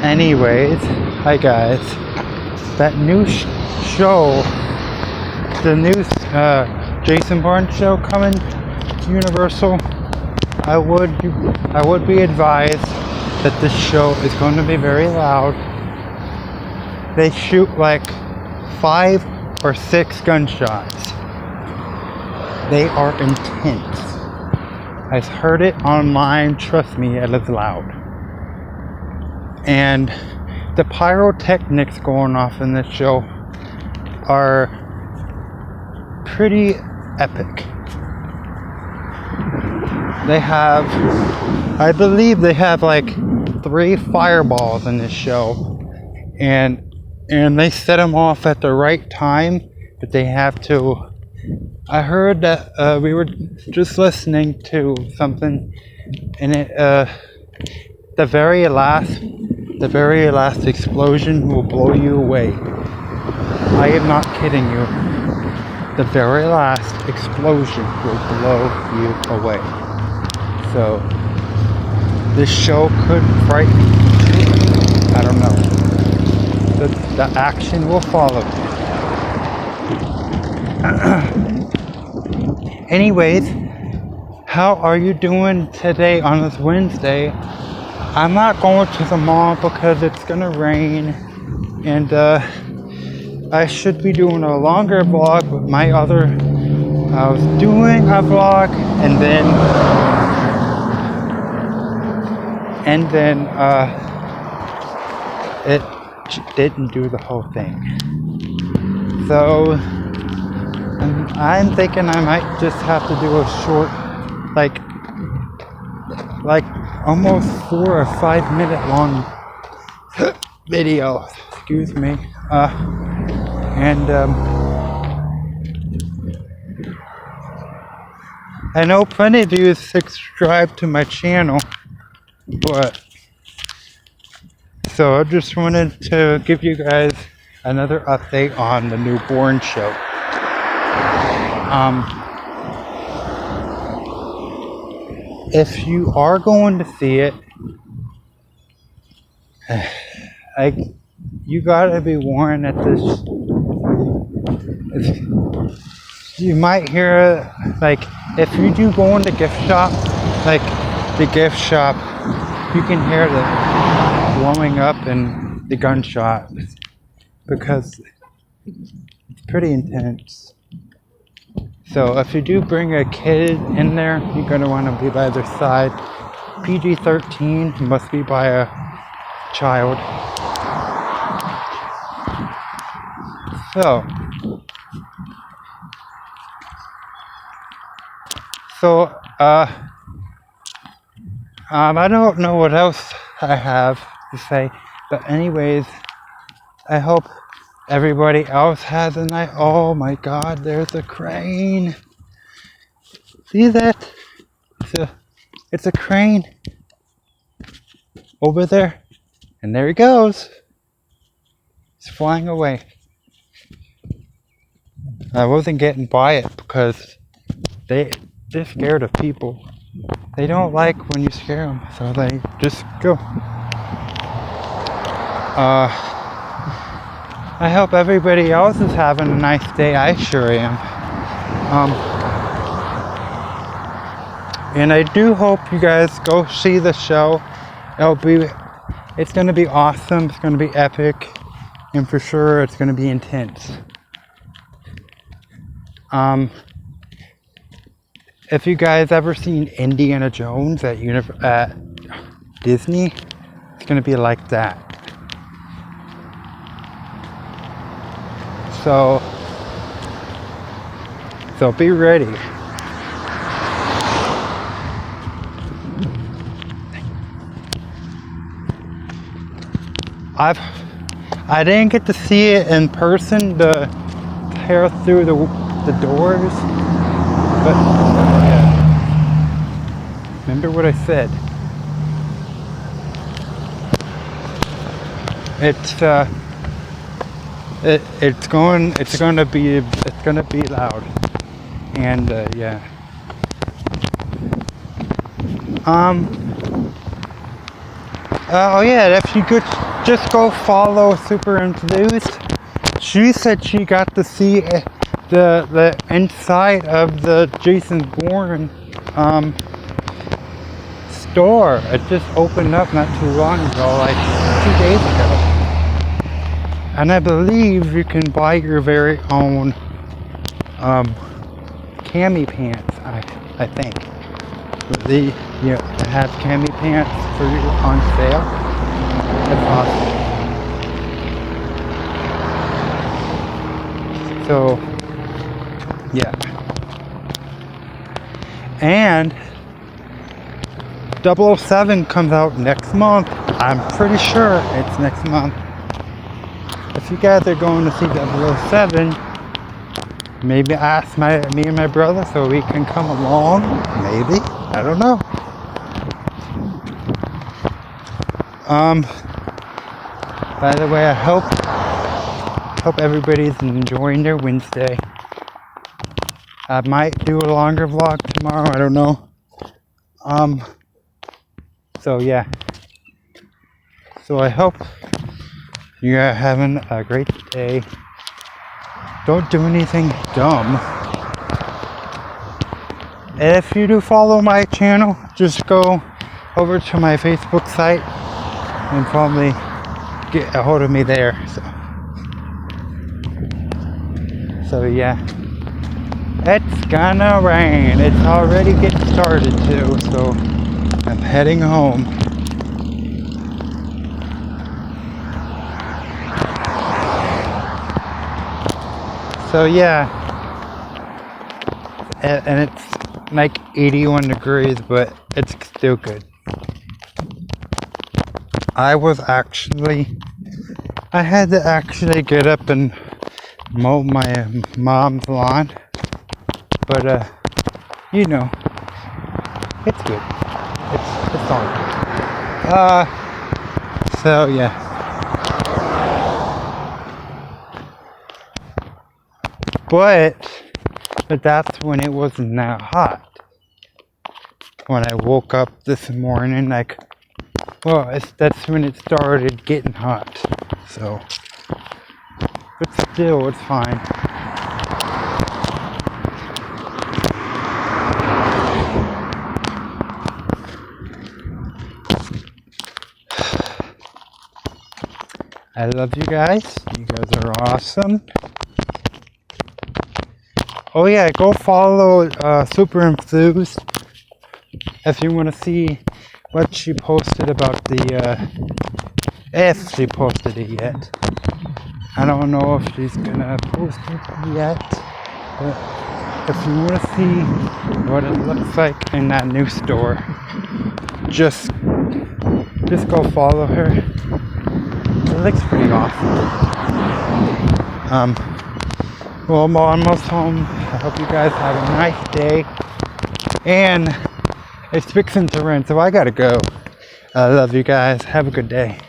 Anyways, hi guys. That new show, the new Jason Bourne show coming to Universal, I would be advised that this show is going to be very loud. They shoot like 5 or 6 gunshots. They are intense. I've heard it online, trust me, it is loud. And the pyrotechnics going off in this show are pretty epic. I believe they have like 3 fireballs in this show, and they set them off at the right time, but they have to. I heard that we were just listening to something, and the very last explosion will blow you away. I am not kidding you. The very last explosion will blow you away. So this show could frighten you. I don't know. The action will follow. Anyways, how are you doing today on this Wednesday? I'm not going to the mall because it's gonna rain, and I should be doing a longer vlog with my other. I was doing a vlog, and then it didn't do the whole thing. So I'm thinking I might just have to do a short, like almost 4 or 5 minute long video. Excuse me. I know plenty of you subscribe to my channel, but so I just wanted to give you guys another update on the new Bourne show. If you are going to see it, you gotta be warned that you might hear, like, if you do go in the gift shop, like the gift shop, you can hear the blowing up and the gunshots, because it's pretty intense. So if you do bring a kid in there, you're going to want to be by their side. PG-13 must be by a child. So I don't know what else I have to say, but anyways, I hope everybody else has a night. Oh my God, there's a crane. See that? It's a crane over there, and there he goes. He's flying away. I wasn't getting by it because they're scared of people. They don't like when you scare them, so they just go. I hope everybody else is having a nice day. I sure am. And I do hope you guys go see the show. It's gonna be awesome. It's gonna be epic, and for sure, it's gonna be intense. If you guys ever seen Indiana Jones at Disney, it's gonna be like that. So be ready. I didn't get to see it in person, to tear through the doors, but yeah. Remember what I said. It's gonna be loud, and yeah. Oh yeah, if you could just go follow Super Enthused. She said she got to see the inside of the Jason Bourne store. It just opened up not too long ago, like 2 days ago. And I believe you can buy your very own cami pants. I think they have cami pants for you on sale. That's awesome. So yeah, and 007 comes out next month. I'm pretty sure it's next month. If you guys are going to see 007, maybe ask me and my brother so we can come along. Maybe. I don't know. By the way, I hope everybody's enjoying their Wednesday. I might do a longer vlog tomorrow. I don't know. So yeah. So I hope you're having a great day. Don't do anything dumb. And if you do follow my channel, just go over to my Facebook site and probably get a hold of me there. So yeah. It's gonna rain. It's already getting started too, so I'm heading home. So yeah, and it's like 81 degrees, but it's still good. I had to actually get up and mow my mom's lawn, but you know, it's good. It's all good. So yeah. But that's when it wasn't that hot. When I woke up this morning, that's when it started getting hot. So, but still, it's fine. I love you guys. You guys are awesome. Oh yeah, go follow Super Enthused if you want to see what she posted about if she posted it yet. I don't know if she's gonna post it yet, but if you want to see what it looks like in that new store, just go follow her. It looks pretty awesome. Well, I'm almost home. I hope you guys have a nice day. And it's fixing to rain, so I gotta go. I love you guys. Have a good day.